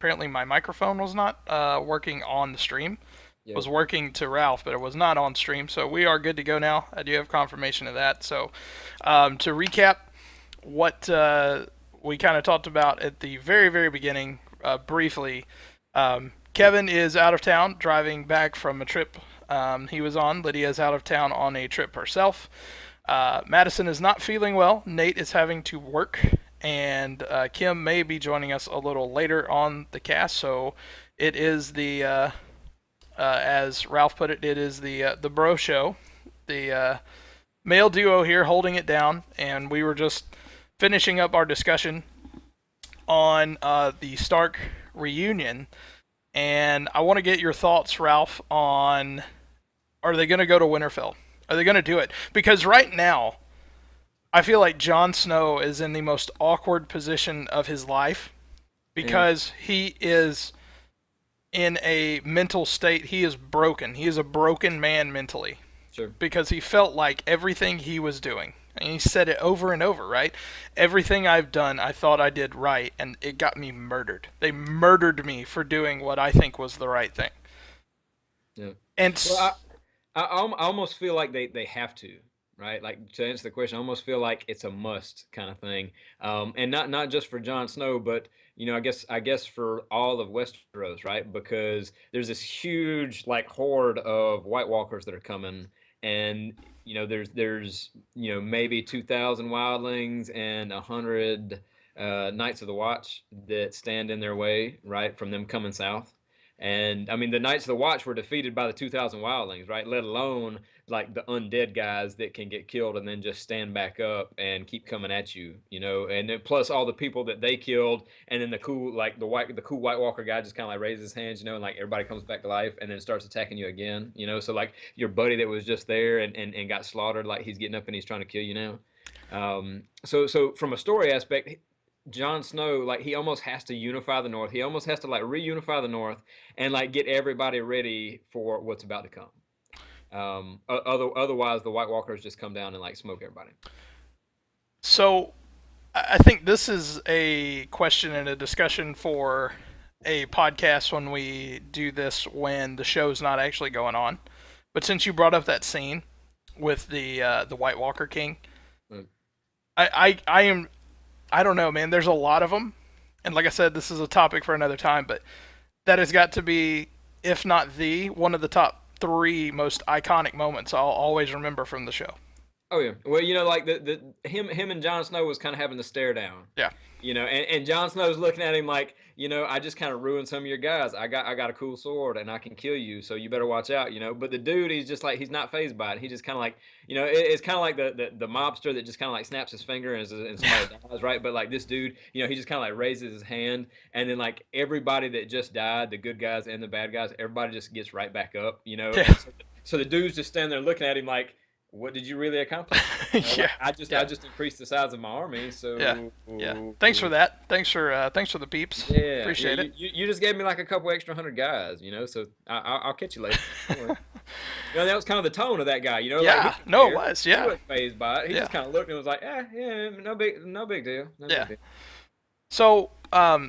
apparently my microphone was not working on the stream. It Yep. was working to Ralph, but it was not on stream. So we are good to go now. I do have confirmation of that. So to recap, what we kind of talked about at the very, very beginning briefly. Kevin is out of town, driving back from a trip he was on. Lydia is out of town on a trip herself. Madison is not feeling well. Nate is having to work, and Kim may be joining us a little later on the cast. So it is as Ralph put it, it is the bro show, the male duo here holding it down, and we were just finishing up our discussion on the Stark reunion, and I want to get your thoughts, Ralph, on are they going to go to Winterfell? Are they going to do it? Because right now, I feel like Jon Snow is in the most awkward position of his life Yeah. because he is in a mental state. He is broken. He is a broken man mentally Sure. because he felt like everything he was doing, and he said it over and over, right? Everything I've done, I thought I did right, and it got me murdered. They murdered me for doing what I think was the right thing. Yeah. And Well, I almost feel like they have to, right? Like to answer the question, I almost feel like it's a must kind of thing, and not just for Jon Snow, but I guess for all of Westeros, right? Because there's this huge like horde of White Walkers that are coming, and there's maybe 2,000 wildlings and 100 Knights of the Watch that stand in their way, right, from them coming south. And I mean, the Knights of the Watch were defeated by the 2,000 wildlings, right? Let alone like the undead guys that can get killed and then just stand back up and keep coming at you. And then plus all the people that they killed, and then the cool White Walker guy just kind of like raises his hands, and like everybody comes back to life and then starts attacking you again. So like your buddy that was just there and got slaughtered, like he's getting up and he's trying to kill you now. So from a story aspect, Jon Snow, like he almost has to unify the North. He almost has to like reunify the North and like get everybody ready for what's about to come. Otherwise, the White Walkers just come down and like smoke everybody. so I think this is a question and a discussion for a podcast when we do this when the show's not actually going on. But since you brought up that scene with the White Walker King, Mm. I am I don't know, man. There's a lot of them, and like I said, this is a topic for another time. But that has got to be, if not the one of the top three most iconic moments I'll always remember from the show. Oh yeah. Well, like the him and Jon Snow was kind of having the stare down. Yeah, And Jon Snow's looking at him like, I just kind of ruined some of your guys. I got a cool sword and I can kill you, so you better watch out. But the dude, he's just like he's not phased by it. He just kind of like, it's kind of like the mobster that just kind of like snaps his finger and somebody dies, right? But like this dude, he just kind of like raises his hand, and then like everybody that just died, the good guys and the bad guys, everybody just gets right back up. yeah, And so the dude's just standing there looking at him like, what did you really accomplish? yeah, Like I just yeah. I just increased the size of my army, Yeah, so yeah. Thanks for that. Thanks for the peeps. yeah, Appreciate it. you just gave me like a couple extra hundred guys. So I'll catch you later. Don't worry. That was kind of the tone of that guy. Like he Yeah, didn't no, it care. was. He Yeah, wasn't phased by it. He yeah, just kind of looked and was like, yeah, no big deal, no yeah. big deal. So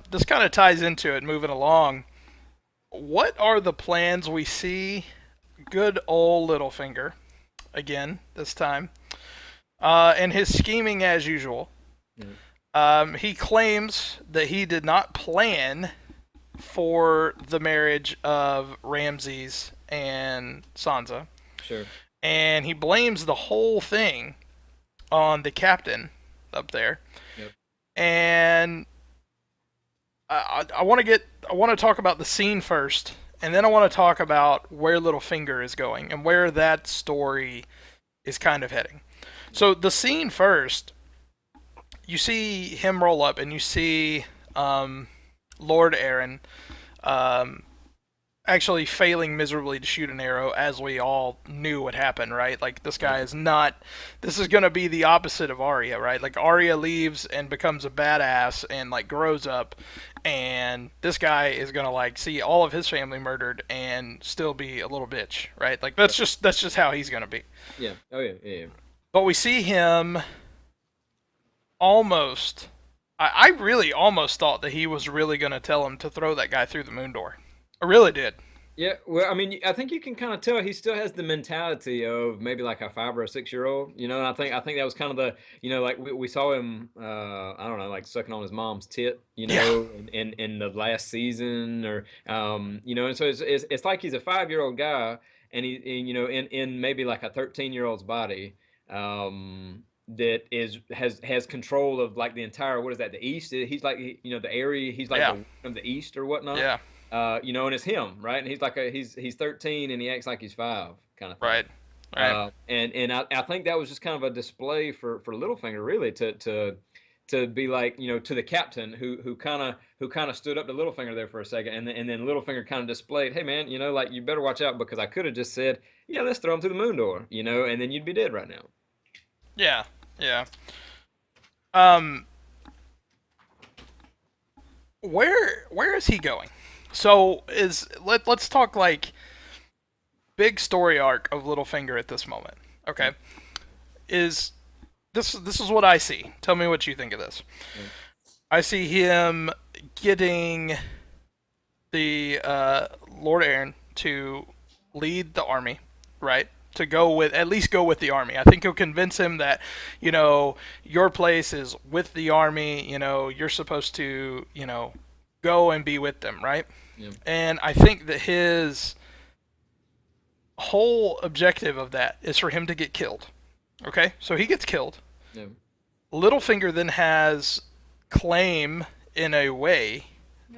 this kind of ties into it. Moving along, what are the plans we see? Good old Littlefinger again this time, and his scheming as usual. Mm, He claims that he did not plan for the marriage of Ramses and Sansa, sure. and he blames the whole thing on the captain up there. Yep. And I want to talk about the scene first, and then I want to talk about where Littlefinger is going and where that story is kind of heading. So the scene first, you see him roll up, and you see Lord Aaron um, actually failing miserably to shoot an arrow, as we all knew would happen, right? Like, this guy Right. is not. This is going to be the opposite of Arya, right? Like, Arya leaves and becomes a badass and, like, grows up, and this guy is going to, like, see all of his family murdered and still be a little bitch, right? Like, Yep. that's just how he's going to be. Yeah. Oh yeah. Yeah. But we see him almost I really almost thought that he was really going to tell him to throw that guy through the moon door. I really did. Yeah, well, I mean, I think you can kind of tell he still has the mentality of maybe like a 5 or 6 year old, and I think that was kind of the, like we saw him, I don't know, like sucking on his mom's tit, Yeah, in the last season, or and so it's like he's a 5 year old guy, and in maybe like a 13 year old's body, that has control of like the entire, what is that, the East? He's like, the area, he's like yeah, the of the East or whatnot. yeah. And it's him, right? And he's like he's 13 and he acts like he's five, kind of thing. Right, right. And I think that was just kind of a display for Littlefinger, really, to be like, to the captain who kind of stood up to Littlefinger there for a second, and then Littlefinger kind of displayed, hey man, like, you better watch out, because I could have just said, yeah, let's throw him through the moon door, and then you'd be dead right now. Yeah, yeah. Um, where is he going? So let's talk like big story arc of Littlefinger at this moment. Okay, Yeah, is this is what I see. Tell me what you think of this. yeah, I see him getting the Lord Aaron to lead the army, right? To go with, at least go with the army. I think he'll convince him that, your place is with the army. You're supposed to, go and be with them, right? yeah, And I think that his whole objective of that is for him to get killed. Okay, so he gets killed. yeah, Littlefinger then has claim in a way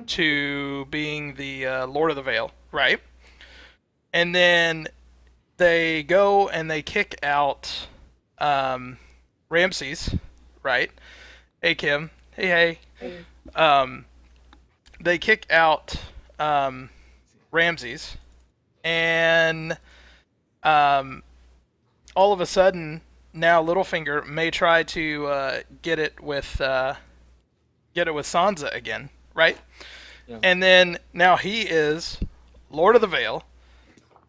to being the Lord of the Vale, right? And then they go and they kick out Ramses, right? Hey Kim, hey hey. Um, they kick out um, Ramses, and um, all of a sudden now Littlefinger may try to get it with Sansa again, right? yeah, And then now he is Lord of the Vale.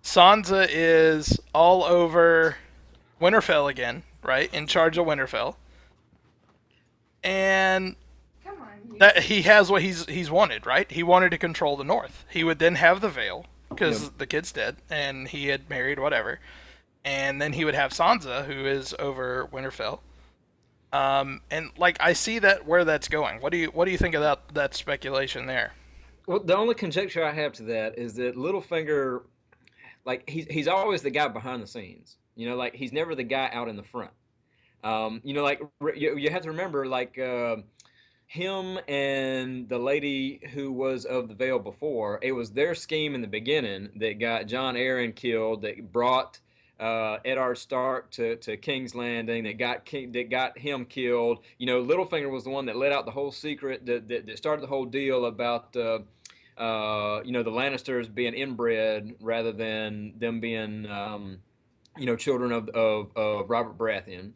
Sansa is all over Winterfell again, right? In charge of Winterfell, and that he has what he's wanted, right? He wanted to control the North. He would then have the Vale yeah. because the kid's dead and he had married whatever, and then he would have Sansa, who is over Winterfell. And like I see that where that's going. What do you think about that speculation there? Well, the only conjecture I have to that is that Littlefinger, like, he's always the guy behind the scenes. Like, he's never the guy out in the front. Like, you have to remember, like, him and the lady who was of the Vale before, it was their scheme in the beginning that got John Arryn killed, that brought Eddard Stark to King's Landing, that got him killed. Littlefinger was the one that let out the whole secret, that started the whole deal about the Lannisters being inbred rather than them being children of Robert Baratheon.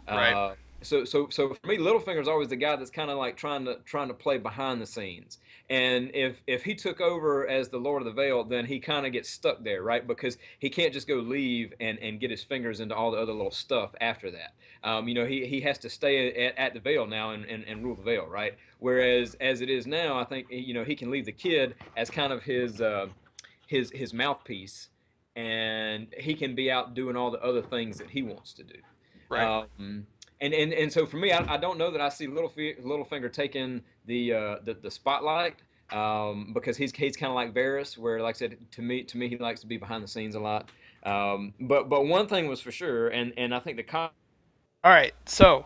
Right, Uh, so for me, Littlefinger's always the guy that's kind of like trying to play behind the scenes. And if he took over as the Lord of the Vale, then he kind of gets stuck there, right? Because he can't just go leave and get his fingers into all the other little stuff after that. He has to stay at the Vale now, and rule the Vale, right? Whereas as it is now, I think he can leave the kid as kind of his mouthpiece, and he can be out doing all the other things that he wants to do. right. And so for me, I don't know that I see Littlefinger taking the spotlight, because he's kind of like Varys, where, like I said, to me he likes to be behind the scenes a lot. But one thing was for sure, and I think All right. So,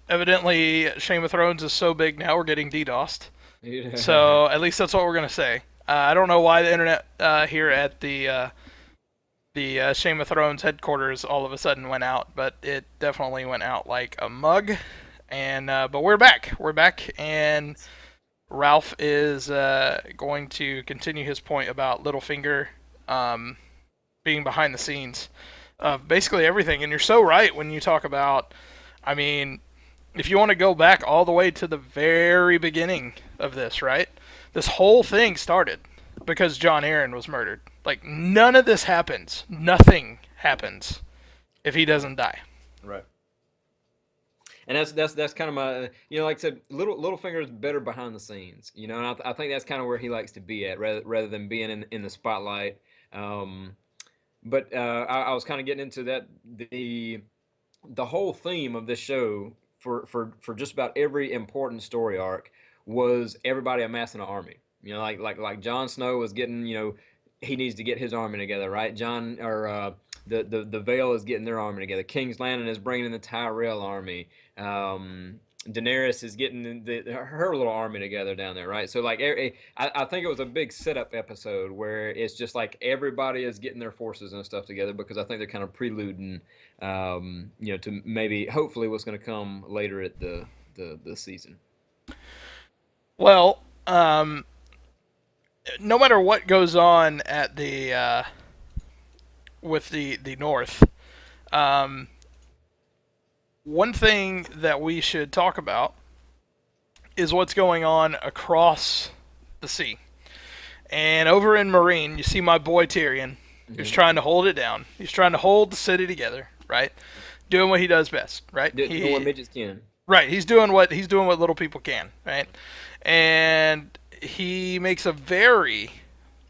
evidently, Shame of Thrones is so big now we're getting DDoSed. yeah. So at least that's what we're gonna say. I don't know why the internet here at the Shame of Thrones headquarters all of a sudden went out, but it definitely went out like a mug. And but we're back. We're back, and Ralph is going to continue his point about Littlefinger um, being behind the scenes of basically everything. And you're so right when you talk about. I mean, if you want to go back all the way to the very beginning of this, right? This whole thing started because John Aaron was murdered. Like, none of this happens. Nothing happens if he doesn't die. Right. And that's kind of my, like I said, Littlefinger is better behind the scenes, and I think that's kind of where he likes to be at, rather than being in the spotlight. Um, but I was kind of getting into that, the whole theme of this show, for just about every important story arc, was everybody amassing an army. Like Jon Snow was getting, he needs to get his army together, right? John or the Vale is getting their army together. King's Landing is bringing in the Tyrell army. Daenerys is getting her little army together down there, right? So like, I think it was a big setup episode where it's just like everybody is getting their forces and stuff together, because I think they're kind of preluding, to maybe hopefully what's going to come later at the season. Well, no matter what goes on at the with the North, um, one thing that we should talk about is what's going on across the sea. And over in Marine, you see my boy Tyrion, who's Mm-hmm. trying to hold it down. He's trying to hold the city together, right? Doing what he does best, right? Doing what midgets can. Right. He's doing what little people can, right? And he makes a very,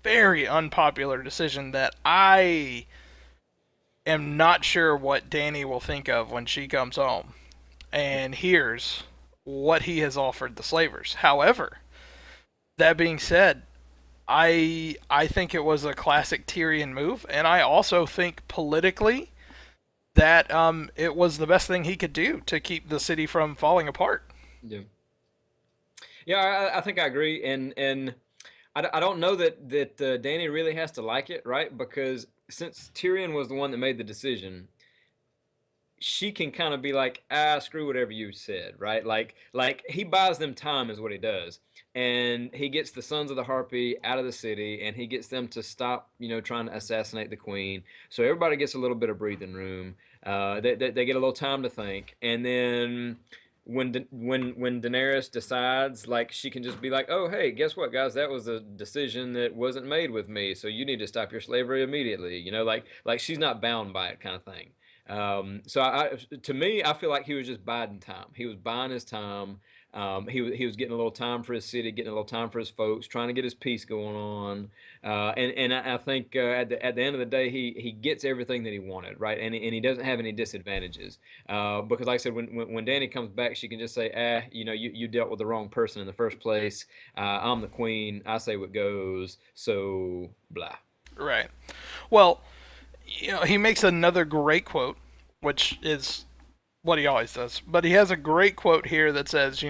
very unpopular decision that I am not sure what Dany will think of when she comes home and hears what he has offered the slavers. However, that being said, I think it was a classic Tyrion move, and I also think politically that it was the best thing he could do to keep the city from falling apart. Yeah, yeah, I think I agree, and I don't know that Danny really has to like it, right? Because since Tyrion was the one that made the decision, she can kind of be like, screw whatever you said, right? Like he buys them time is what he does, and he gets the Sons of the Harpy out of the city, and he gets them to stop, trying to assassinate the queen. So everybody gets a little bit of breathing room. They get a little time to think, and then when Daenerys decides, like, she can just be like, oh hey, guess what, guys, that was a decision that wasn't made with me, so you need to stop your slavery immediately. Like she's not bound by it, kind of thing. So to me, I feel like he was just biding time. He was buying his time. He was getting a little time for his city, getting a little time for his folks, trying to get his peace going on. And I think at the end of the day, he gets everything that he wanted, right? And he doesn't have any disadvantages. Because like I said, when Danny comes back, she can just say, you dealt with the wrong person in the first place. I'm the queen. I say what goes. So blah. Right. Well, he makes another great quote, which is what he always does. But he has a great quote here that says,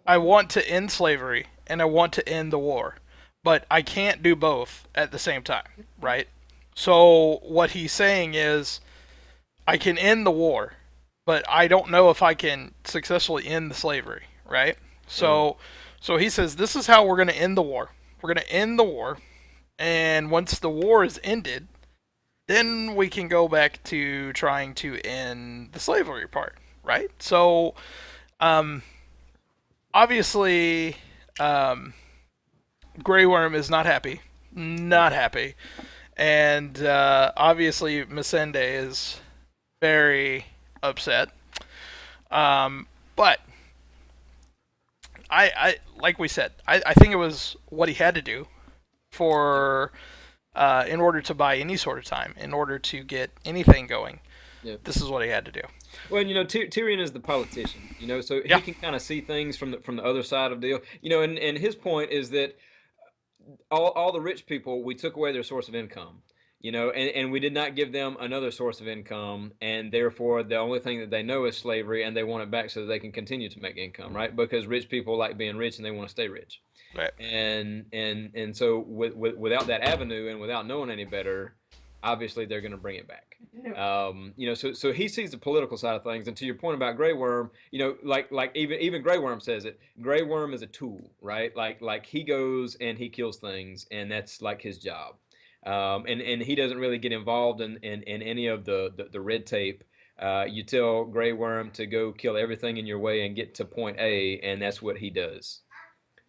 I want to end slavery and I want to end the war, but I can't do both at the same time, right? So what he's saying is, I can end the war, but I don't know if I can successfully end the slavery, right? Uh, So he says this is how we're going to end the war. We're going to end the war, and once the war is ended, then we can go back to trying to end the slavery part, right? So, um, obviously, um, Grey Worm is not happy, and obviously Missende is very upset. But I like we said, I think it was what he had to do for in order to buy any sort of time, in order to get anything going. yeah. This is what he had to do. Well, Tyrion is the politician, so he Yeah, can kind of see things from the other side of the deal, and his point is that all the rich people, we took away their source of income, and we did not give them another source of income, and therefore the only thing that they know is slavery, and they want it back so that they can continue to make income, right? Because rich people like being rich and they want to stay rich, right, and so without that avenue and without knowing any better, obviously they're going to bring it back. So he sees the political side of things, and to your point about Grey Worm, like even Grey Worm says it. Grey Worm is a tool, right? Like he goes and he kills things, and that's like his job. And he doesn't really get involved in any of the red tape. You tell Grey Worm to go kill everything in your way and get to point A, and that's what he does.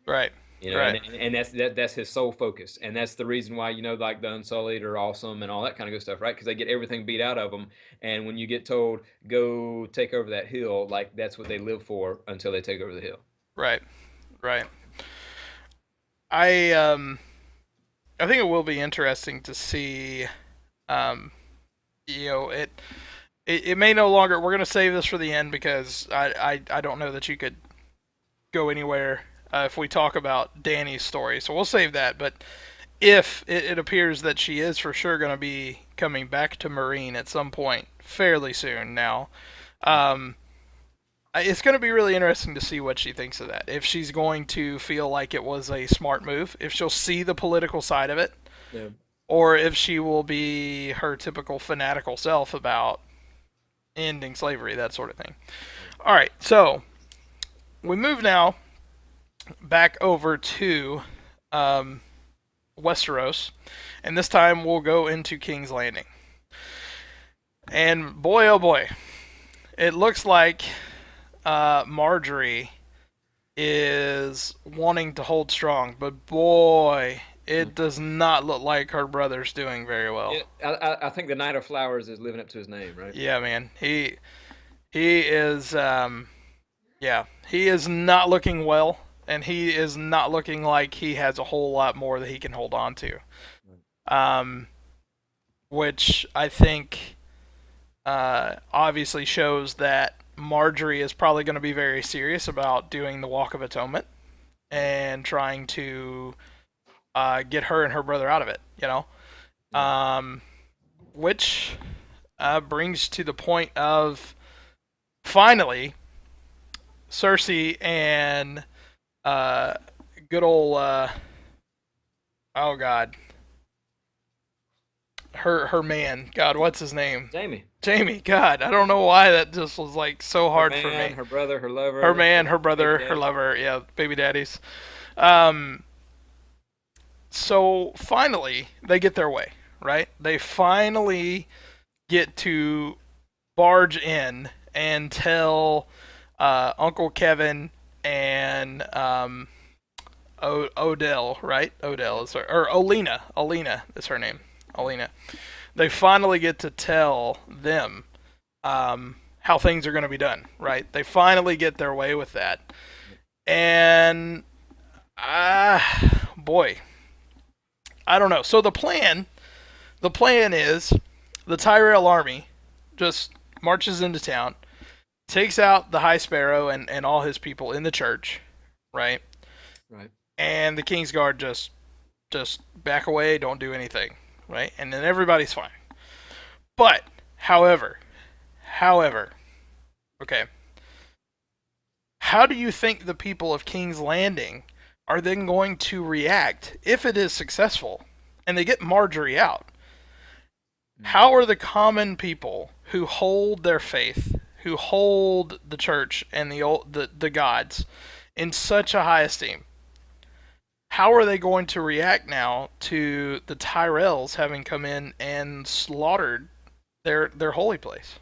right. You know, Right. and that's his sole focus, and that's the reason why, like the Unsullied are awesome and all that kind of good stuff, right? Because they get everything beat out of them, and when you get told go take over that hill, like that's what they live for until they take over the hill. Right. Right. I um I think it will be interesting to see um it may no longer, we're going to save this for the end because I don't know that you could go anywhere if we talk about Danny's story. So we'll save that, but if it appears that she is for sure going to be coming back to Marine at some point fairly soon now. Um, it's going to be really interesting to see what she thinks of that. If she's going to feel like it was a smart move, if she'll see the political side of it, Yeah. or if she will be her typical fanatical self about ending slavery, that sort of thing. All right, so we move now back over to um, Westeros, and this time we'll go into King's Landing. And boy, oh boy, it looks like Marjorie is wanting to hold strong, but boy, it does not look like her brother's doing very well. Yeah, I think the Knight of Flowers is living up to his name, right? Yeah, man, he is yeah, he is not looking well, and he is not looking like he has a whole lot more that he can hold on to. Um, which I think obviously shows that Marjorie is probably going to be very serious about doing the Walk of Atonement and trying to get her and her brother out of it. Yeah. Um, which brings to the point of finally Cersei and uh, good old oh god, her man, God, what's his name? Jamie, Jamie. God, I don't know why that just was like so her hard for man, me. her brother, her Her lover, man, her baby brother, her daddy. lover, yeah, baby daddies. Um, so finally they get their way, right? They finally get to barge in and tell Uncle Kevin and Odell, right? Odell is her, or Olena. Olena is her name. Olena. They finally get to tell them how things are going to be done, right? They finally get their way with that. And, boy, I don't know. So the plan is the Tyrell army just marches into town, takes out the High Sparrow and all his people in the church, right? Right. And the Kingsguard just back away, don't do anything, right? And then everybody's fine. But, however, okay, how do you think the people of King's Landing are then going to react if it is successful and they get Marjorie out? How are the common people who hold their faith, who hold the church and the gods in such a high esteem? How are they going to react now to the Tyrells having come in and slaughtered their holy place?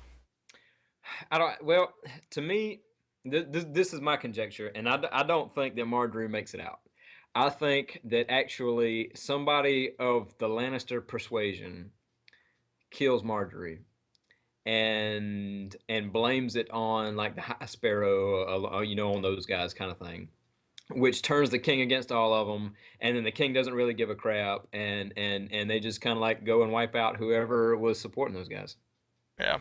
I don't. Well, to me, this is my conjecture, and I don't think that Marjorie makes it out. I think that actually somebody of the Lannister persuasion kills Marjorie and blames it on like the High Sparrow, on those guys kind of thing, which turns the king against all of them, and then the king doesn't really give a crap, and they just kind of like go and wipe out whoever was supporting those guys. Yeah.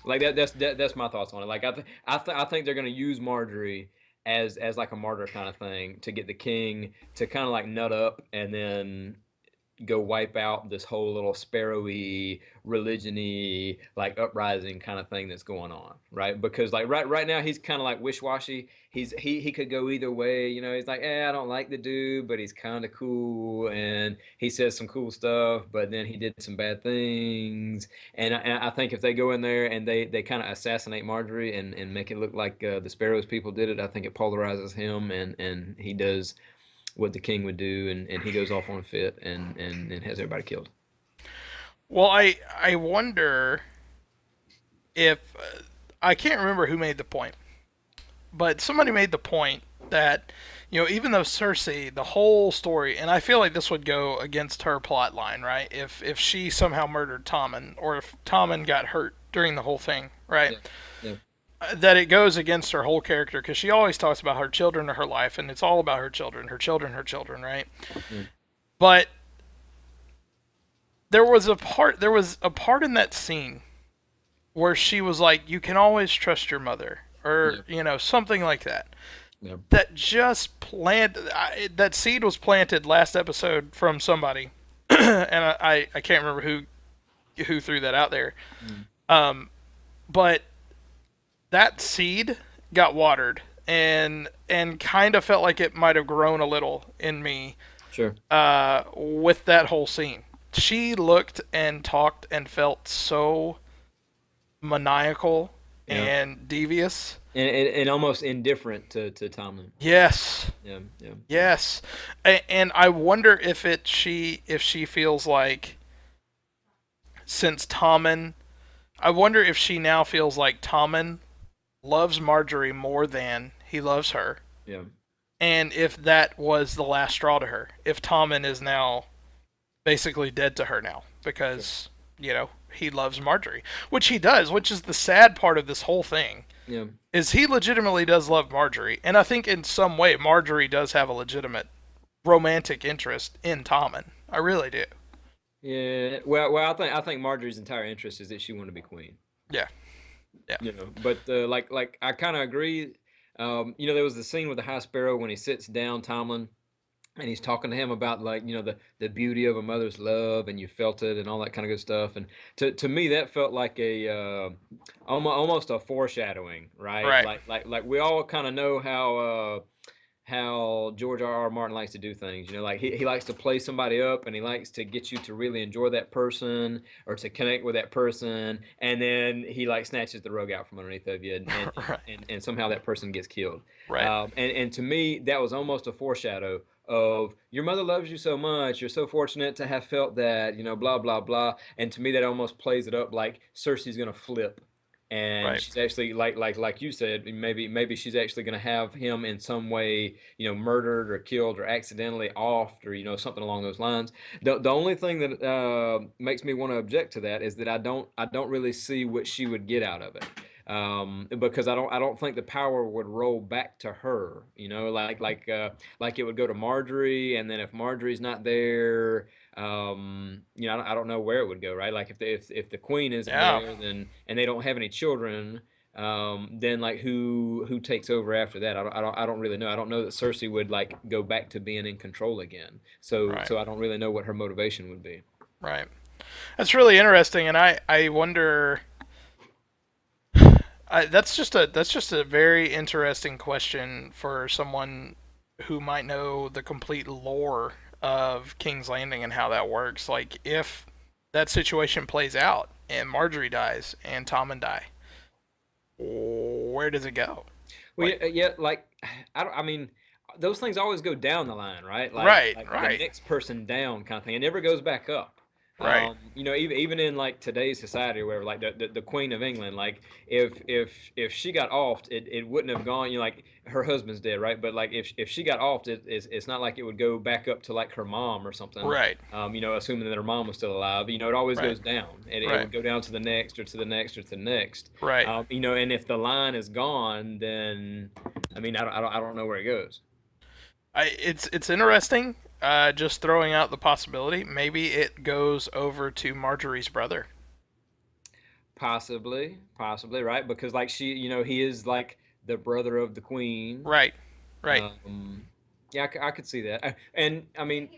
Like that's my thoughts on it. Like I think they're gonna use Marjorie as like a martyr kind of thing to get the king to kind of like nut up and then go wipe out this whole little sparrowy religiony like uprising kind of thing that's going on, right? Because like right now he's kind of like wish-washy. He could go either way, he's like, I don't like the dude, but he's kind of cool and he says some cool stuff, but then he did some bad things. And I think if they go in there and they kind of assassinate Marjorie and make it look like the Sparrows people did it, I think it polarizes him, and he does what the king would do, and he goes off on a fit and has everybody killed. Well, I wonder if I can't remember who made the point, but somebody made the point that even though Cersei, the whole story, and I feel like this would go against her plot line, right? If she somehow murdered Tommen, or if Tommen got hurt during the whole thing, right? Yeah. Yeah. That it goes against her whole character because she always talks about her children or her life, and it's all about her children, right? Yeah. But there was a part in that scene where she was like, "You can always trust your mother," or Yeah. something like that. Yeah. That just that seed was planted last episode from somebody, and I can't remember who threw that out there. Mm. Um, but that seed got watered and kind of felt like it might have grown a little in me Sure. with that whole scene. She looked and talked and felt so maniacal Yeah. and devious. And almost indifferent to Tomlin. Yes, Yeah. Yeah. yes, and I wonder if she feels like since Tommen, I wonder if she now feels like Tommen loves Marjorie more than he loves her, Yeah. and if that was the last straw to her. If Tommen is now basically dead to her now Sure. because he loves Marjorie, which he does, which is the sad part of this whole thing. Yeah. Is he legitimately does love Marjorie, and I think in some way Marjorie does have a legitimate romantic interest in Tommen. I really do. Yeah. Well, I think Marjorie's entire interest is that she wanted to be queen. Yeah, yeah, But like I kind of agree. There was the scene with the High Sparrow when he sits down Tomlin and he's talking to him about like the beauty of a mother's love and you felt it and all that kind of good stuff. And to me that felt like a almost a foreshadowing, right? right, Like we all kind of know how George R. R. Martin likes to do things. Like he likes to play somebody up and he likes to get you to really enjoy that person or to connect with that person, and then he like snatches the rug out from underneath of you, and right, somehow that person gets killed. right, And to me, that was almost a foreshadow of your mother loves you so much. You're so fortunate to have felt that, blah blah blah. And to me, that almost plays it up like Cersei's gonna flip and right, she's actually like you said, maybe she's actually going to have him in some way, murdered or killed or accidentally offed or something along those lines. The only thing that makes me want to object to that is that I don't really see what she would get out of it. Because I don't think the power would roll back to her, like it would go to Marjorie, and then if Marjorie's not there, I don't know where it would go, right? Like if the queen isn't yeah, there, then and they don't have any children, then like who takes over after that? I don't really know. I don't know that Cersei would like go back to being in control again. So right, so I don't really know what her motivation would be. right. That's really interesting, and I wonder. That's just a very interesting question for someone who might know the complete lore of King's Landing and how that works. Like if that situation plays out and Marjorie dies and Tommen die, where does it go? Well, Like, yeah, like I mean, those things always go down the line, right? Like right, like the right, next person down kind of thing. It never goes back up. right, Even in like today's society, where like the Queen of England, like if she got offed, it wouldn't have gone. Like her husband's dead, right? But like if she got offed, it's not like it would go back up to like her mom or something. right, Assuming that her mom was still alive. It always right, goes down. It right, would go down to the next or to the next or to the next. right. And if the line is gone, then I mean, I don't know where it goes. It's interesting. Just throwing out the possibility. Maybe it goes over to Marjorie's brother. Possibly, right? Because like he is like the brother of the queen. Right, right. Um, yeah, I could see that. And I mean,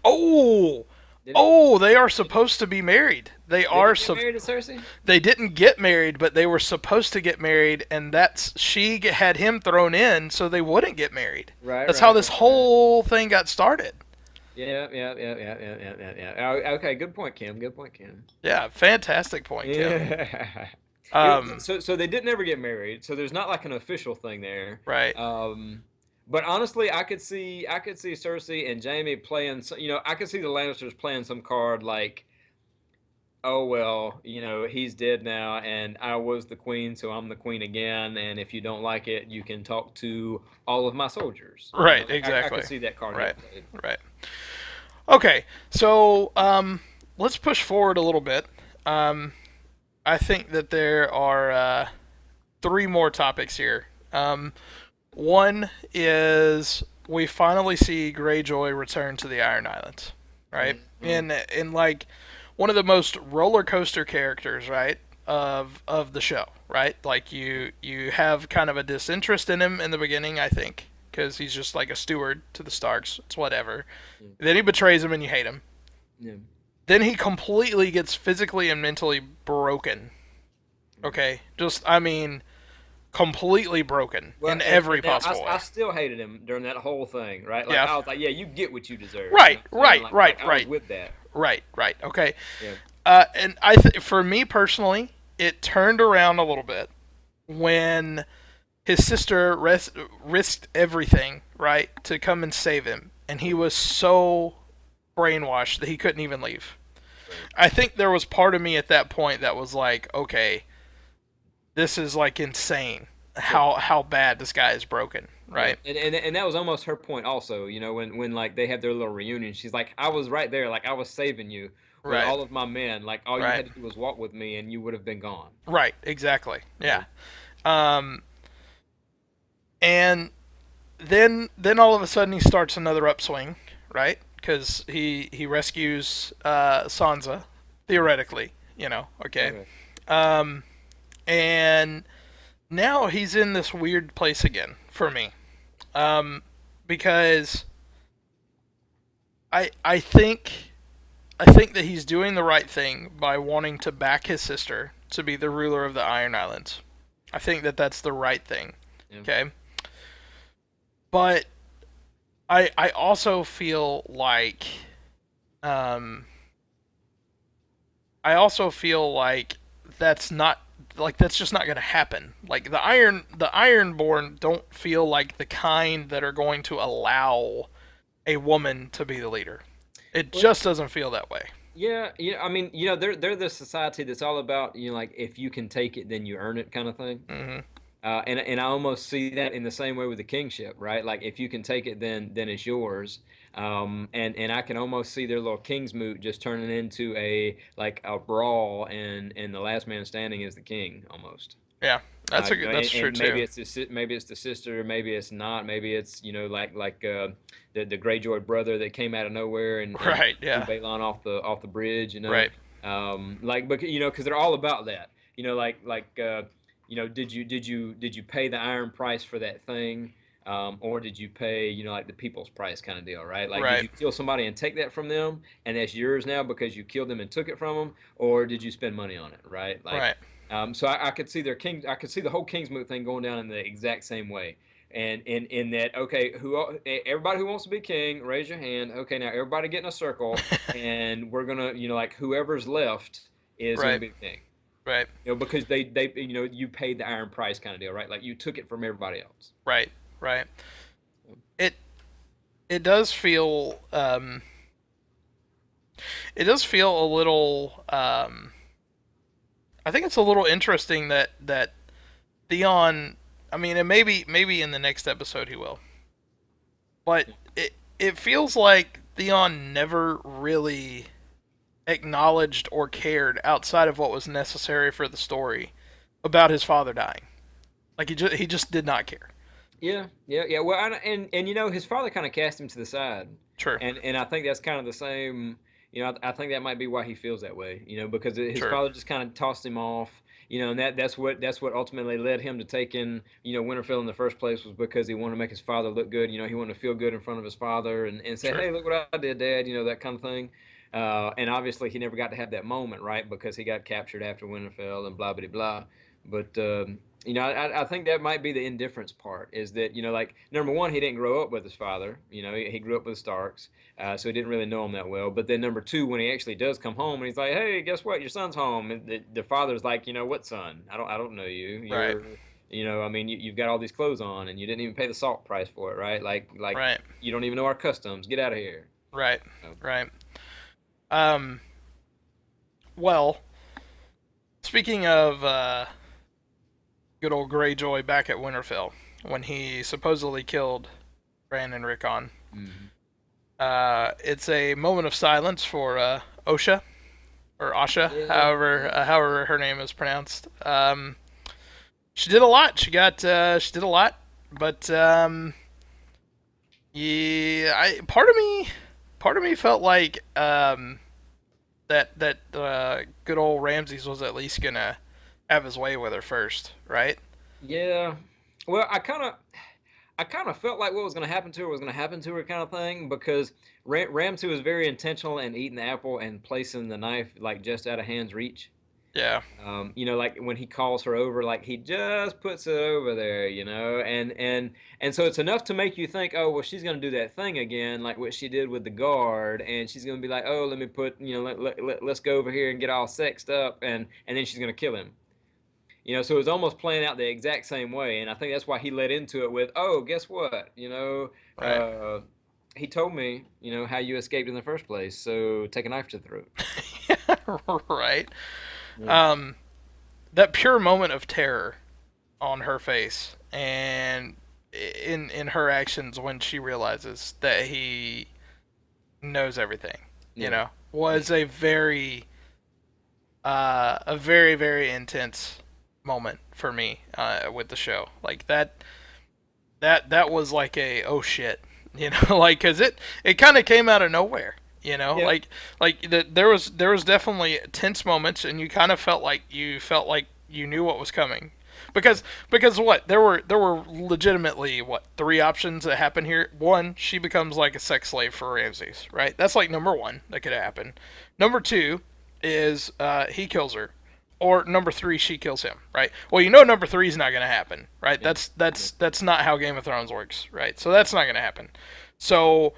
Oh, did he? oh, they are supposed to be married. Did he get married to Cersei? They didn't get married, but they were supposed to get married, and she had him thrown in so they wouldn't get married. Right, That's how right, this right, right. whole thing got started. Yeah, yeah, yeah, yeah, yeah, yeah, yeah, yeah. Okay, good point, Kim. Good point, Kim. Yeah, fantastic point, Kim. Yeah. Um, So they didn't ever get married. So there's not like an official thing there. right. Um, but honestly, I could see Cersei and Jaime playing. I could see the Lannisters playing some card like oh well, he's dead now, and I was the queen, so I'm the queen again. And if you don't like it, you can talk to all of my soldiers. Right, I could exactly. see that card Right, getting played. right. Okay, so let's push forward a little bit. Um, I think that there are three more topics here. One is we finally see Greyjoy return to the Iron Islands, right? Mm-hmm. In like one of the most roller coaster characters, right, of the show, right? Like you have kind of a disinterest in him in the beginning, I think, because he's just like a steward to the Starks. It's whatever. Then he betrays him and you hate him. Yeah. Then he completely gets physically and mentally broken. Okay, just I mean completely broken Well, in and every now possible I way. still hated him during that whole thing, right? Like Yeah. I was like, yeah, you get what you deserve. You know Right, what I'm saying? right, Like right, I was right, with that. right. Okay. Yeah. And for me personally, it turned around a little bit when his sister risked everything, right, to come and save him, and he was so brainwashed that he couldn't even leave. Right. I think there was part of me at that point that was like, okay, this is like insane. Yeah. How bad this guy is broken, Yeah, right? and that was almost her point also, when like they had their little reunion, she's like, I was right there, like I was saving you with Right, all of my men, like all you right, had to do was walk with me and you would have been gone. right. Exactly. Yeah. Yeah. Um, and then all of a sudden he starts another upswing, right? Because he rescues Sansa, theoretically, Okay. Okay. Um, and now he's in this weird place again for me, because I think that he's doing the right thing by wanting to back his sister to be the ruler of the Iron Islands. I think that that's the right thing. Yeah. Okay, but I also feel like um I also feel like that's not that's just not going to happen. Like the Ironborn don't feel like the kind that are going to allow a woman to be the leader. It Well, just doesn't feel that way. yeah, yeah. I mean, they're the society that's all about, like if you can take it, then you earn it kind of thing. Hmm. And I almost see that in the same way with the kingship, right? Like if you can take it, then it's yours. And I can almost see their little king's moot just turning into a brawl, and the last man standing is the king almost. Yeah, that's true And too. maybe it's the sister, maybe it's not, maybe it's like the Greyjoy brother that came out of nowhere and Right. threw Yeah. Balon off the bridge, Right. like, but because they're all about that, did you pay the iron price for that thing, or did you pay like the people's price kind of deal, right? Like, did Right. you kill somebody and take that from them and that's yours now because you killed them and took it from them, or did you spend money on it, right? Like, Right. so I could see their king. I could see the whole Kingsmoot thing going down in the exact same way. And in that, okay, everybody who wants to be king, raise your hand. Okay, now everybody get in a circle, and we're gonna, like whoever's left is gonna Right. be the king. Right. Because they you paid the iron price kind of deal, right? Like you took it from everybody else. Right. Right. It it does feel it does feel a little I think it's a little interesting that Theon. I mean, and maybe in the next episode he will, but it feels like Theon never really acknowledged or cared outside of what was necessary for the story about his father dying. Like he just did not care. Yeah, yeah, yeah. Well, and his father kind of cast him to the side, True. and I think that's kind of the same. I think that might be why he feels that way. Because his True. father just kind of tossed him off. And that's what ultimately led him to taking Winterfell in the first place, was because he wanted to make his father look good. He wanted to feel good in front of his father and say, True. hey, look what I did, Dad. That kind of thing. And obviously he never got to have that moment, right? Because he got captured after Winterfell and blah blah blah. But I think that might be the indifference part, is that, like, number one, he didn't grow up with his father. He grew up with the Starks, so he didn't really know him that well. But then number two, when he actually does come home and he's like, "Hey, guess what? Your son's home," and the father's like, "What son? I don't know you. Right. I mean, you've got all these clothes on and you didn't even pay the salt price for it, right? Like Right. you don't even know our customs. Get out of here." Right. So, Right. Um. Well, speaking of good old Greyjoy back at Winterfell, when he supposedly killed Bran and Rickon, Hmm. it's a moment of silence for Osha or Asha, Yeah, however yeah, however her name is pronounced. She did a lot. She did a lot, but yeah, part of me felt like that good old Ramses was at least gonna have his way with her first, right? yeah. Well, I kind of felt like what was going to happen to her was going to happen to her, kind of thing, because Ramsey was very intentional in eating the apple and placing the knife like just out of hand's reach. Yeah, Like when he calls her over, like he just puts it over there, and so it's enough to make you think, oh, well, she's gonna do that thing again, like what she did with the guard, and she's gonna be like, oh, let me put, let's go over here and get all sexed up, and then she's gonna kill him. So it was almost playing out the exact same way, and I think that's why he led into it with, oh, guess what, right, he told me, how you escaped in the first place, so take a knife to the throat. right. Yeah. Um, that pure moment of terror on her face and in her actions when she realizes that he knows everything, Yeah. Yeah. was a very very intense moment for me with the show. Like that was like a oh shit, like because it kind of came out of nowhere. Yeah. There was definitely tense moments, and you kind of felt like you knew what was coming, because what there were legitimately what three options that happen here. One, she becomes like a sex slave for Ramses, right? That's like number one that could happen. Number two is he kills her, or number three, she kills him, right? Well, number three is not going to happen, right? Yeah. Yeah. That's not how Game of Thrones works, right? So that's not going to happen. So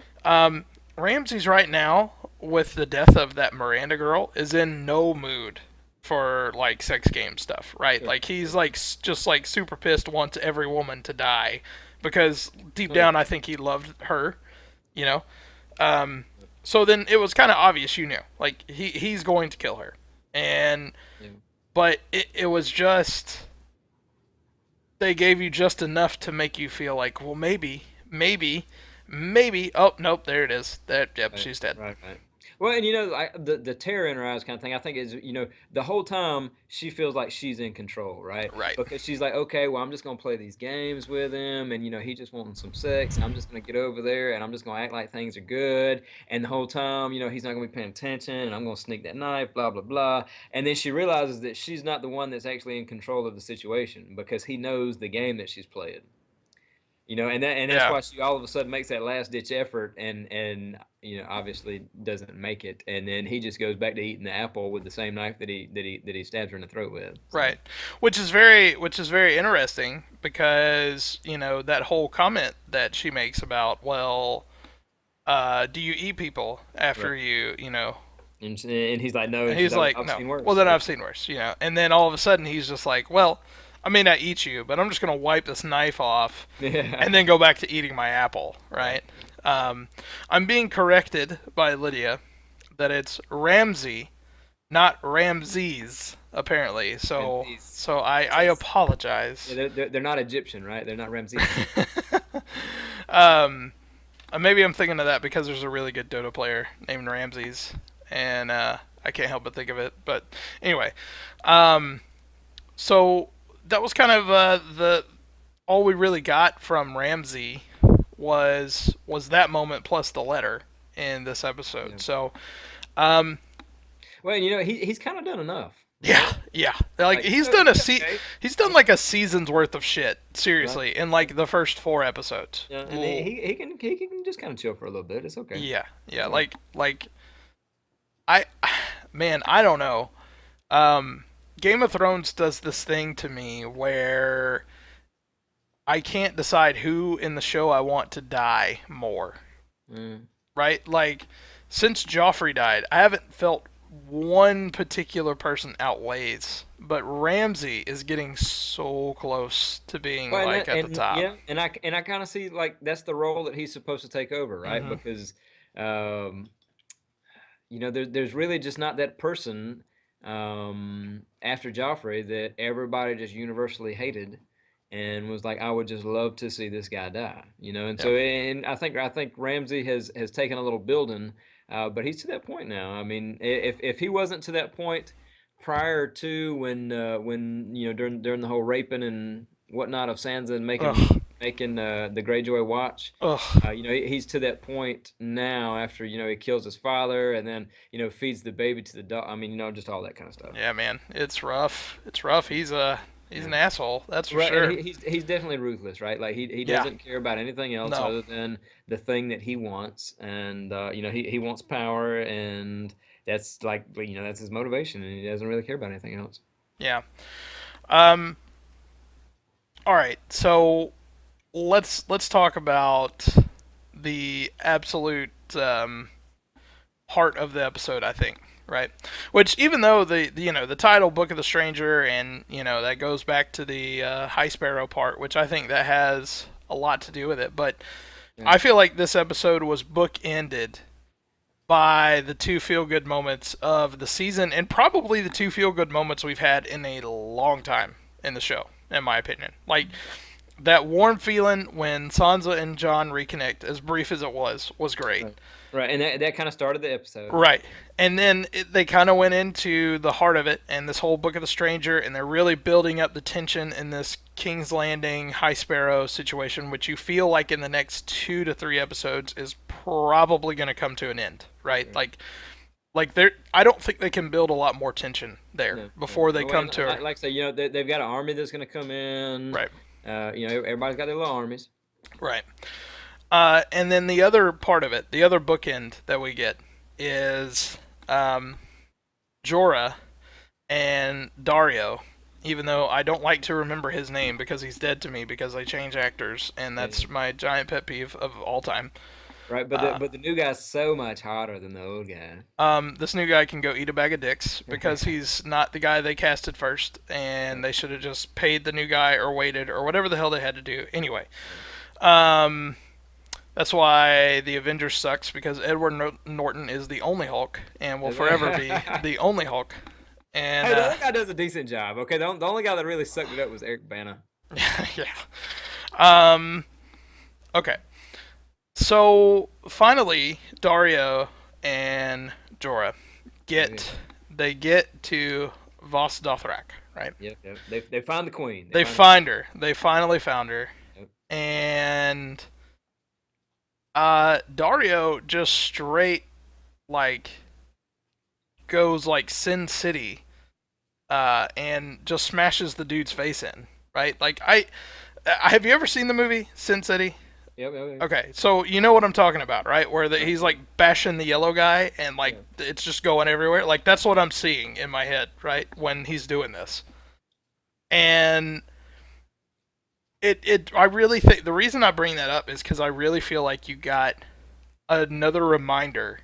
Ramses right now, with the death of that Miranda girl, is in no mood for like sex game stuff, right? Sure. Like he's Sure. like just like super pissed, wants every woman to die because deep Oh, yeah. down I think he loved her, you know. Um, so then it was kind of obvious, like he's going to kill her, and Yeah. but it was just they gave you just enough to make you feel like, well, maybe. Oh nope, there it is. That yep, Right. she's dead. Right. Right. Well, and the terror in her eyes kind of thing. I think is the whole time she feels like she's in control, right? Right. Because she's like, okay, well, I'm just gonna play these games with him, and he just wanting some sex. I'm just gonna get over there, and I'm just gonna act like things are good. And the whole time, he's not gonna be paying attention, and I'm gonna sneak that knife, blah blah blah. And then she realizes that she's not the one that's actually in control of the situation because he knows the game that she's playing. And that's Yeah. why she all of a sudden makes that last ditch effort, and obviously doesn't make it, and then he just goes back to eating the apple with the same knife that he stabs her in the throat with. So Right. Which is very interesting because that whole comment that she makes about, well, do you eat people right, after you. and he's like, no, And and she's he's like, well, like, I've no. seen Well, worse. then Yeah, I've seen worse. And then all of a sudden he's just like, well, I may not eat you, but I'm just gonna wipe this knife off, yeah, and then go back to eating my apple. right, Right. Um, I'm being corrected by Lydia that it's Ramsey, not Ramses, apparently. So Ramses. so I Yeah, apologize. they're not Egyptian, right? They're not Ramses. um, maybe I'm thinking of that because there's a really good Dota player named Ramses, and I can't help but think of it. But anyway, um, so that was kind of the all we really got from Ramsey was that moment plus the letter in this Yeah. episode. So um, Well, he's kind of done enough, yeah, right? yeah. Like Like he's okay. he's done like a season's worth of shit. Right. Seriously, in like the first four episodes. Yeah, and Well, he can just kind of chill for a little bit. It's okay. yeah, yeah. Yeah. Like I, man, I don't know. Um, Game of Thrones does this thing to me where I can't decide who in the show I want to die more. Mm. Right? Like since Joffrey died, I haven't felt one particular person outweighs, but Ramsey is getting so close to being Well, and like that, at the and top. yeah, and I kind of see like that's the role that he's supposed to take over, right? Hmm. Because um, there's really just not that person after Joffrey that everybody just universally hated, and was like, I would just love to see this guy die, you know. And Yeah. so, and I think Ramsay has taken a little building, but he's to that point now. I mean, if he wasn't to that point prior to when during the whole raping and whatnot of Sansa and making Ugh. making the Greyjoy watch. Ugh. He's to that point now after he kills his father and then feeds the baby to the dog. I mean, just all that kind of stuff. Yeah, man. It's rough. It's rough. He's Yeah. an asshole. That's for Right, and sure. he's definitely ruthless, right? Like he Yeah. doesn't care about anything else No. other than the thing that he wants, and he wants power, and that's like that's his motivation, and he doesn't really care about anything else. Yeah. Um. All right. So let's talk about the absolute heart of the episode. I think. Right. Which even though the title Book of the Stranger and that goes back to the High Sparrow part, which I think that has a lot to do with it, but Yeah. I feel like this episode was bookended by the two feel good moments of the season and probably the two feel good moments we've had in a long time in the show, in my opinion. Like that warm feeling when Sansa and Jon reconnect, as brief as it was great. Right. Right, and that kind of started the episode. Right. And then they kind of went into the heart of it and this whole Book of the Stranger, and they're really building up the tension in this King's Landing, High Sparrow situation, which you feel like in the next 2 to 3 episodes is probably going to come to an end, right? Sure. Like I don't think they can build a lot more tension there No, no. before they Oh, come and to her. like I say, they've got an army that's going to come in. Right. Everybody's got their little armies. Right. And then the other part of it, the other bookend that we get is Jorah and Dario. Even though I don't like to remember his name because he's dead to me because they change actors, and Yeah. that's my giant pet peeve of all time. Right, but the new guy's so much hotter than the old guy. This new guy can go eat a bag of dicks because he's not the guy they casted first, and they should have just paid the new guy or waited or whatever the hell they had to do. Anyway, that's why the Avengers sucks because Edward Norton is the only Hulk and will forever be the only Hulk. And Hey, the other guy does a decent job. Okay, the only guy that really sucked it up was Eric Bana. yeah. Okay. So finally, Dario and Jorah get to Vos Dothrak, right? Yep, yep. They find the queen. They find her. They finally found her, Yep. and Dario just straight like goes like Sin City, and just smashes the dude's face in, right? Like have you ever seen the movie Sin City? Yep, yep, yep. Okay, so you know what I'm talking about, right? Where he's like bashing the yellow guy and like Yeah. it's just going everywhere. Like that's what I'm seeing in my head, right? When he's doing this. And I really think the reason I bring that up is cuz I really feel like you got another reminder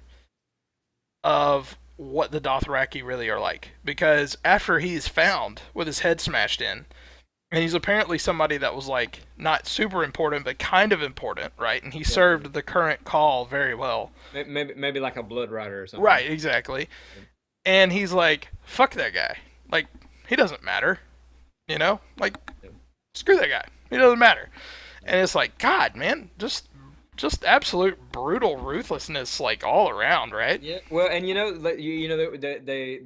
of what the Dothraki really are like, because after he's found with his head smashed in, and he's apparently somebody that was like not super important but kind of important, right? And he Yeah. served the current call very well. Maybe like a blood rider or something. Right, exactly. And he's like, fuck that guy. Like, he doesn't matter. Like, Yeah. screw that guy. He doesn't matter. And it's like, God, man, just absolute brutal ruthlessness, like all around, right? Yeah. Well, and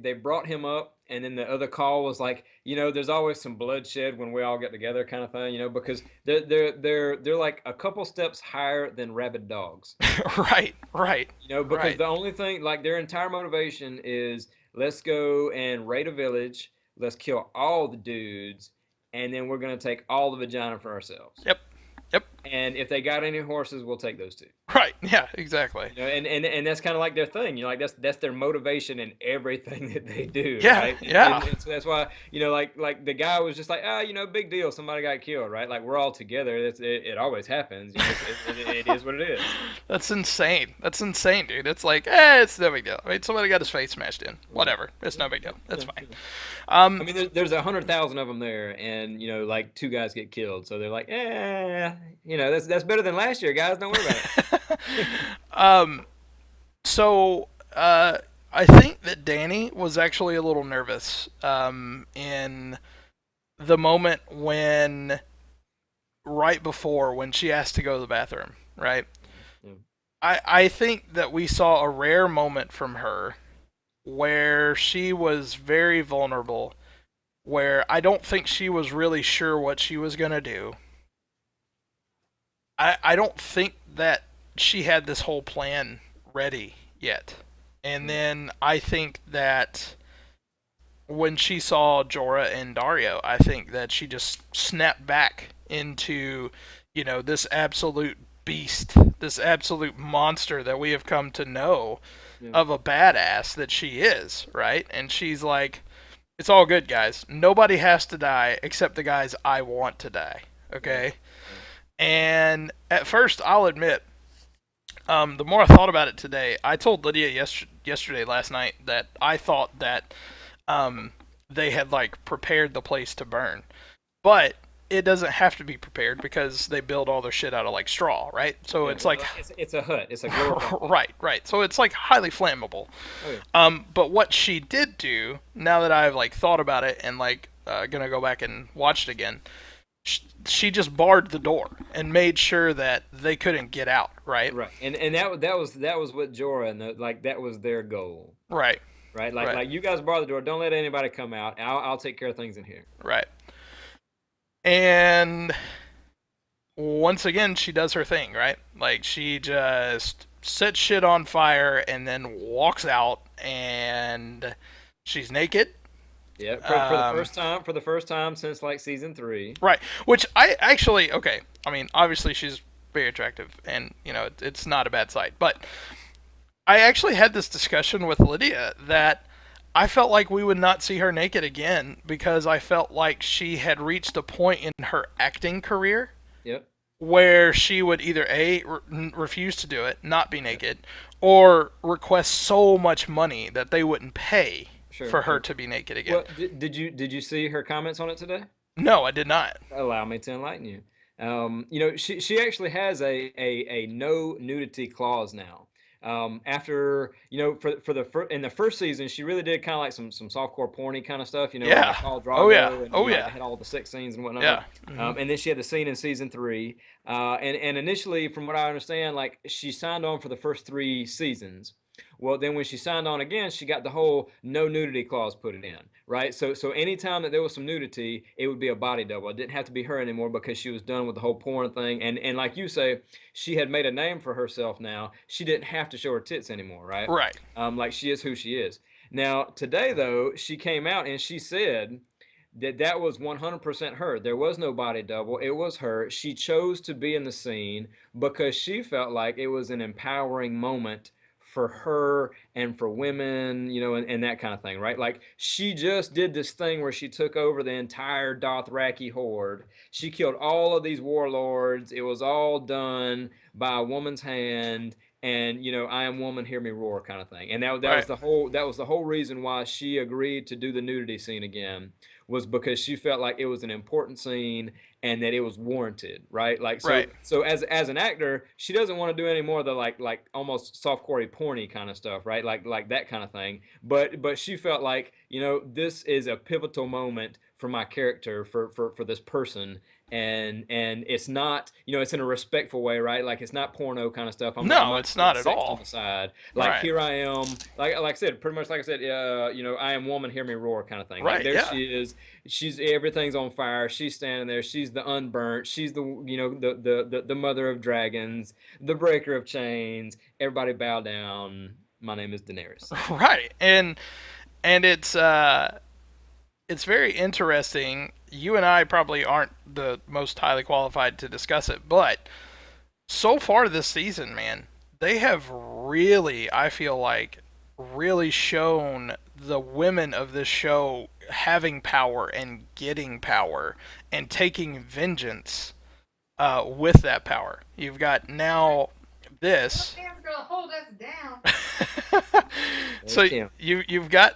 they brought him up, and then the other call was like, there's always some bloodshed when we all get together, kind of thing, because they're like a couple steps higher than rabid dogs. Right, right, Because right. the only thing, like their entire motivation is let's go and raid a village, let's kill all the dudes, and then we're gonna take all the vagina for ourselves. Yep, yep, And if they got any horses, we'll take those too. right. Yeah, exactly. And that's kind of like their thing, like that's their motivation in everything that they do, Yeah, right? yeah. And so that's why, like the guy was just like, big deal, somebody got killed, right? Like we're all together. It always happens. It is what it is. That's insane. That's insane, dude. It's like, it's no big deal. I mean, somebody got his face smashed in. Whatever. It's no big deal. That's Yeah, fine. yeah. I Um, mean, there's 100,000 of them there, and like two guys get killed, so they're like, that's better than last year, guys. Don't worry about it. so I think that Danny was actually a little nervous in the moment when, right before when she asked to go to the bathroom, right? Yeah. I think that we saw a rare moment from her where she was very vulnerable, where I don't think she was really sure what she was going to do. I don't think that she had this whole plan ready yet. And Mm. then I think that when she saw Jorah and Dario, I think that she just snapped back into, this absolute beast, this absolute monster that we have come to know Yeah. of a badass that she is, right? And she's like, it's all good, guys. Nobody has to die except the guys I want to die, Right. okay? Right. And at first, I'll admit, the more I thought about it today, I told Lydia yesterday, last night, that I thought that um, they had like prepared the place to burn, but it doesn't have to be prepared because they build all their shit out of like straw, right? So Yeah. it's like, It's a hut. It's a glorified hut. right, right. So it's like highly flammable. Oh yeah. But what she did do, now that I've like thought about it and like gonna go back and watch it again, she just barred the door and made sure that they couldn't get out, right? Right. And that was what Jorah and like that was their goal. Right, Right. Like right, like you guys bar the door. Don't let anybody come out. I'll take care of things in here. right. And once again, she does her thing, right? Like she just sets shit on fire and then walks out, and she's naked. Yeah. For the Um, first time, since like season three. right. Which I actually, okay. I mean, obviously she's very attractive, and it's not a bad sight. But I actually had this discussion with Lydia that I felt like we would not see her naked again because I felt like she had reached a point in her acting career Yep. where she would either refuse to do it, not be Yep. naked, or request so much money that they wouldn't pay Sure. for her Sure. to be naked again. Well, did you see her comments on it today? No, I did not. Allow me to enlighten you. She actually has a no nudity clause now. After in the first season, she really did kind of like some softcore porny kind of stuff. With Yeah. like Khal Oh yeah. Drago, and Oh like they yeah. had all the sex scenes and Yeah. whatnot. Hmm. And then she had the scene in season three. And initially, from what I understand, like she signed on for the first three seasons. Well, then when she signed on again, she got the whole no nudity clause put it in, right? So anytime that there was some nudity, it would be a body double. It didn't have to be her anymore because she was done with the whole porn thing. And like you say, she had made a name for herself now. She didn't have to show her tits anymore, right? Right. Like she is who she is. Now, today though, she came out and she said that was 100% her. There was no body double. It was her. She chose to be in the scene because she felt like it was an empowering moment for her and for women, and that kind of thing, right? Like she just did this thing where she took over the entire Dothraki horde. She killed all of these warlords. It was all done by a woman's hand, and I am woman, hear me roar, kind of thing. And that was Right. the whole reason why she agreed to do the nudity scene again, was because she felt like it was an important scene and that it was warranted, right? Like so Right. so as an actor, she doesn't want to do any more of the like almost softcore porny kind of stuff, right? Like that kind of thing. But she felt like, this is a pivotal moment for my character, for this person. And it's not, it's in a respectful way, right? Like it's not porno kind of stuff. I'm No, not it's putting not at sex on all. the side. Like Right. here I am, like I said, pretty much like I said, I am woman, hear me roar, kind of thing. Like Right. there Yeah. she is. She's everything's on fire. She's standing there. She's the unburnt. She's the the mother of dragons, the breaker of chains. Everybody bow down. My name is Daenerys. Right. And it's very interesting. You and I probably aren't the most highly qualified to discuss it, but so far this season, man, they have really, I feel like, really shown the women of this show having power and getting power and taking vengeance with that power. You've got now this. There's So Kim. you've got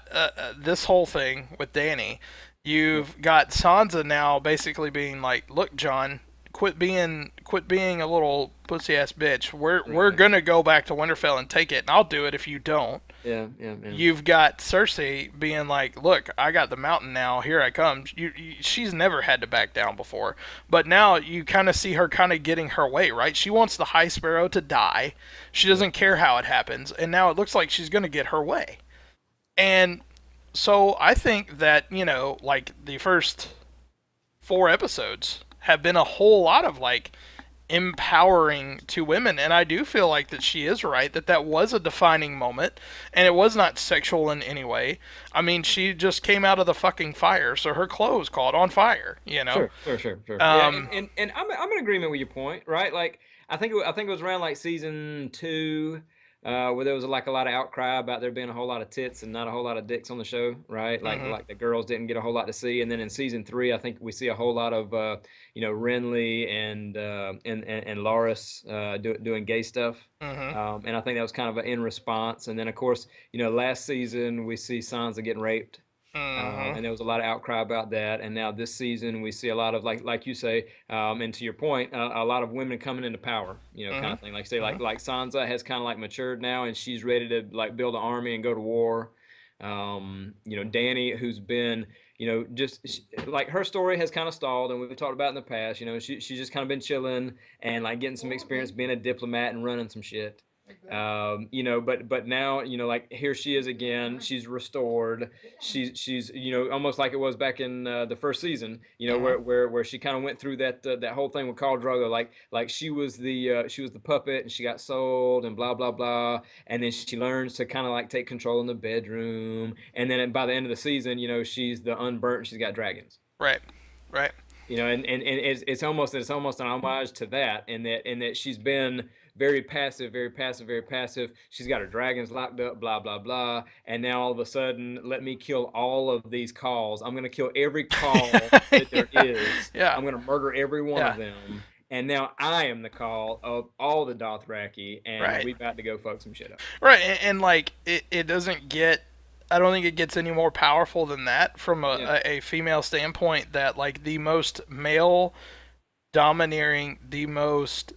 this whole thing with Danny. Yep. You've got Sansa now basically being like, "Look, John, quit being a little pussy ass bitch. We're Right. gonna go back to Winterfell and take it, and I'll do it if you don't. Yeah, yeah, yeah. You've got Cersei being like, "Look, I got the mountain now. Here I come." She's never had to back down before, but now you kind of see her kind of getting her way, right? She wants the High Sparrow to die. She Yeah. doesn't care how it happens, and now it looks like she's going to get her way. And so I think that, like the first 4 episodes have been a whole lot of like empowering to women, and I do feel like that she is right, that that was a defining moment, and it was not sexual in any way. I mean, she just came out of the fucking fire, so her clothes caught on fire. Sure, sure, sure, sure. Yeah, um and I'm in agreement with your point, right? Like I think it was around like season two, where there was like a lot of outcry about there being a whole lot of tits and not a whole lot of dicks on the show, right? mhm Like the girls didn't get a whole lot to see, and then in season three, I think we see a whole lot of Renly and Loras doing gay stuff. mhm And I think that was kind of an in response. And then, of course, last season we see Sansa getting raped, mhm and there was a lot of outcry about that. And now this season, we see a lot of like you say, and to your point, a lot of women coming into power, kind mhm of thing. Like say, mhm like Sansa has kind of like matured now, and she's ready to like build an army and go to war. Dany, who's been, like her story has kind of stalled, and we've talked about in the past. She's just kind of been chilling and like getting some experience being a diplomat and running some shit. But now, like here she is again. She's restored. She's almost like it was back in the first season. mhm Where she kind of went through that whole thing with Khal Drogo. Like she was the puppet and she got sold and blah blah blah. And then she learns to kind of like take control in the bedroom. And then by the end of the season, she's the unburnt. And she's got dragons. right, right, And it's almost an homage to that, in that she's been very passive, very passive, very passive. She's got her dragons locked up, blah blah blah, and now all of a sudden, let me kill all of these calls. I'm gonna kill every call that there is. yeah, I'm gonna murder every one yeah, of them. And now I am the call of all the Dothraki, and right, we about to go fuck some shit up. right. And like it doesn't get, I don't think it gets any more powerful than that from Yeah, a female standpoint, that like the most male domineering, the most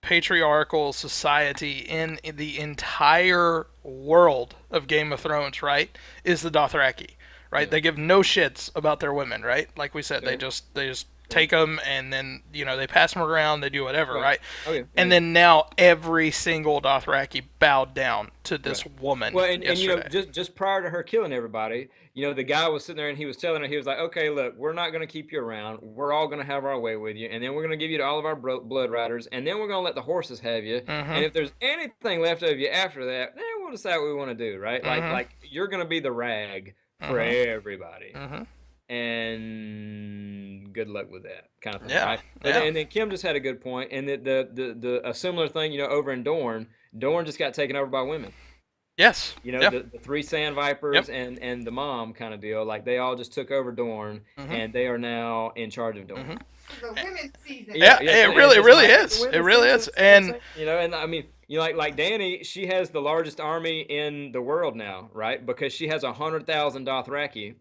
patriarchal society in the entire world of Game of Thrones, right, is the Dothraki, right? yeah, They give no shits about their women, right? Like we said, they sure, just yeah, take them, and then they pass them around, they do whatever, right. right? Oh yeah, yeah, And yeah. then now every single Dothraki bowed down to this Right. woman Well, and yesterday. just prior to her killing everybody, the guy was sitting there and he was telling her, he was like, "Okay, look, we're not going to keep you around. We're all going to have our way with you, and then we're going to give you to all of our blood riders, and then we're going to let the horses have you. And Mm-hmm. if there's anything left of you after that, then we'll decide what we want to do, right? Like Mm-hmm. like you're going to be the rag for Mm-hmm. everybody." Mm-hmm. And good luck with that kind of thing, Yeah. right? But Yeah. and then Kim just had a good point, and that the a similar thing, over in Dorne just got taken over by women. Yes. Yep. The three sand Yep. vipers and the mom kind of deal. Like they all just took over Dorne, Mm-hmm. and they are now in charge of Dorne. Mm-hmm. The women's season. Yeah, Yeah. yeah. It And really, it's really like it's the is. It women's really season. is. You know what I'm And saying? And I mean, like Dany, she has the largest army in the world now, right? Because she has 100,000 Dothraki,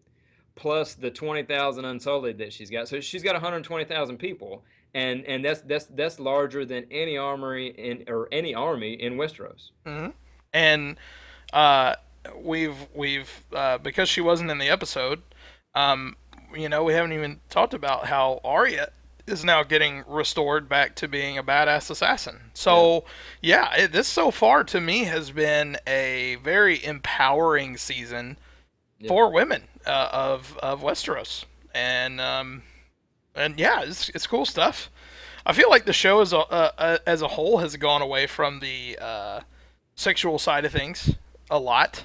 plus the 20,000 Unsullied that she's got. So she's got 120,000 people, and that's larger than any armory or any army in Westeros. mm-hmm. and uh, we've because she wasn't in the episode. Um, we haven't even talked about how Arya is now getting restored back to being a badass assassin. Yeah, So yeah, this so far to me has been a very empowering season yeah, for women of Westeros, and yeah, it's cool stuff. I feel like the show as a whole has gone away from the sexual side of things a lot.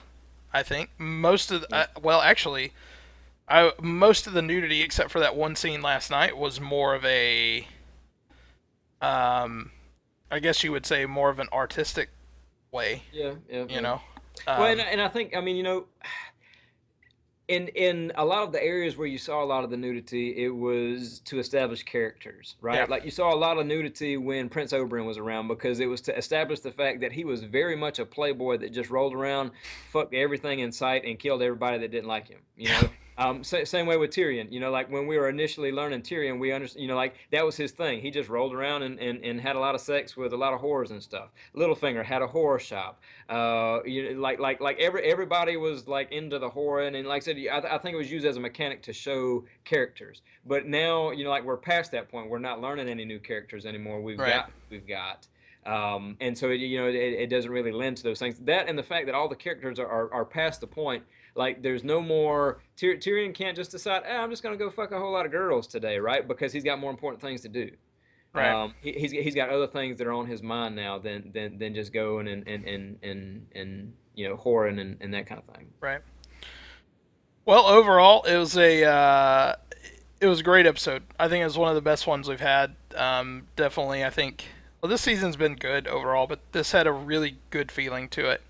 I think most of the, yeah. well, actually, most of the nudity except for that one scene last night was more of a, um, I guess you would say more of an artistic way. Yeah, yeah, You yeah. know. Well, and, Um, and I think, I mean, in a lot of the areas where you saw a lot of the nudity, it was to establish characters, yeah. right? Like you saw a lot of nudity when Prince Oberyn was around, because it was to establish the fact that he was very much a playboy that just rolled around, fucked everything in sight, and killed everybody that didn't like him. Same way with Tyrion. Like when we were initially learning Tyrion, we understand. Like that was his thing. He just rolled around and had a lot of sex with a lot of whores and stuff. Littlefinger had a horror shop. Everybody was like into the horror, and like I said, I think it was used as a mechanic to show characters. But now, like we're past that point. We're not learning any new characters anymore. Right. We've got. And so it doesn't really lend to those things. That and the fact that all the characters are past the point. Like there's no more Tyrion can't just decide, I'm just gonna go fuck a whole lot of girls today, right? Because he's got more important things to do. Right. He's got other things that are on his mind now than just going and whoring and that kind of thing. Right. Well, overall, it was a great episode. I think it was one of the best ones we've had. Definitely, I think. Well, this season's been good overall, but this had a really good feeling to it,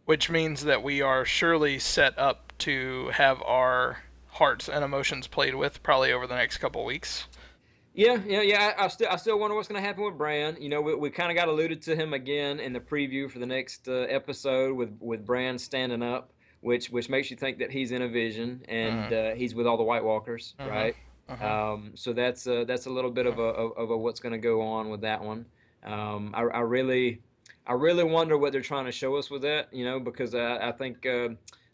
which means that we are surely set up to have our hearts and emotions played with probably over the next couple weeks. Yeah. I still wonder what's going to happen with Bran. We kind of got alluded to him again in the preview for the next episode with Bran standing up, which makes you think that he's in a vision and Mm-hmm. he's with all the White Walkers, Mm-hmm. right? Mm-hmm. So that's a little bit of a what's going to go on with that one. I really wonder what they're trying to show us with that, because I think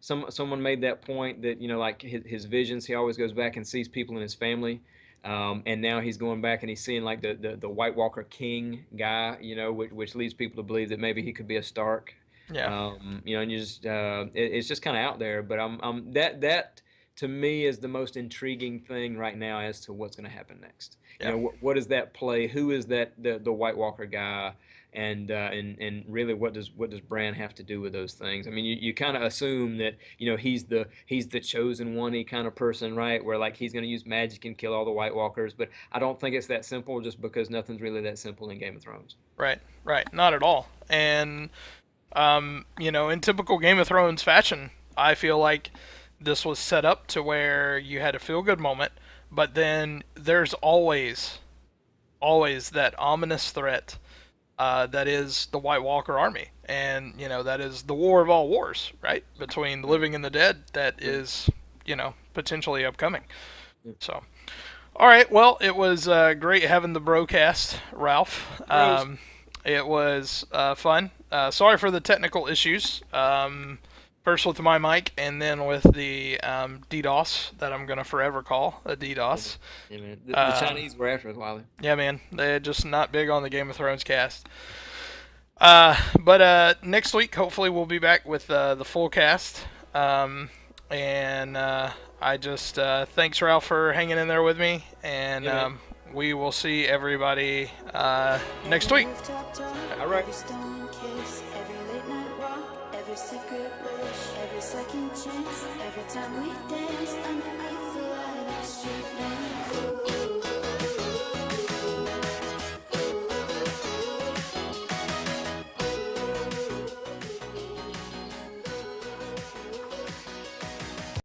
someone made that point that like his visions, he always goes back and sees people in his family, and now he's going back and he's seeing like the White Walker King guy, which leads people to believe that maybe he could be a Stark, Yeah. and it's just kind of out there. But that to me is the most intriguing thing right now as to what's going to happen next. Yeah. What is that play? Who is that the White Walker guy? And really, what does Bran have to do with those things? I mean, you kind of assume that he's the chosen one kind of person, right? Where like he's going to use magic and kill all the White Walkers, but I don't think it's that simple. Just because nothing's really that simple in Game of Thrones. Right. Right. Not at all. And in typical Game of Thrones fashion, I feel like this was set up to where you had a feel good moment, but then there's always that ominous threat that is the White Walker army, and that is the war of all wars, right, between the living and the dead. That Yeah. is, potentially upcoming. Yeah. So, all right, well, it was great having the broadcast, Ralph. Bros. It was fun. Sorry for the technical issues. First with my mic, and then with the DDoS that I'm gonna forever call a Yeah, DDoS. yeah, man. The Um, Chinese were after us, Wiley. yeah, man, they're just not big on the Game of Thrones cast. But next week, hopefully, we'll be back with the full cast. And I just thanks Ralph for hanging in there with me, and Yeah, man. we will see everybody next week. All right. Every stolen kiss, every late night walk, every secret wish, every second chance, every time we dance.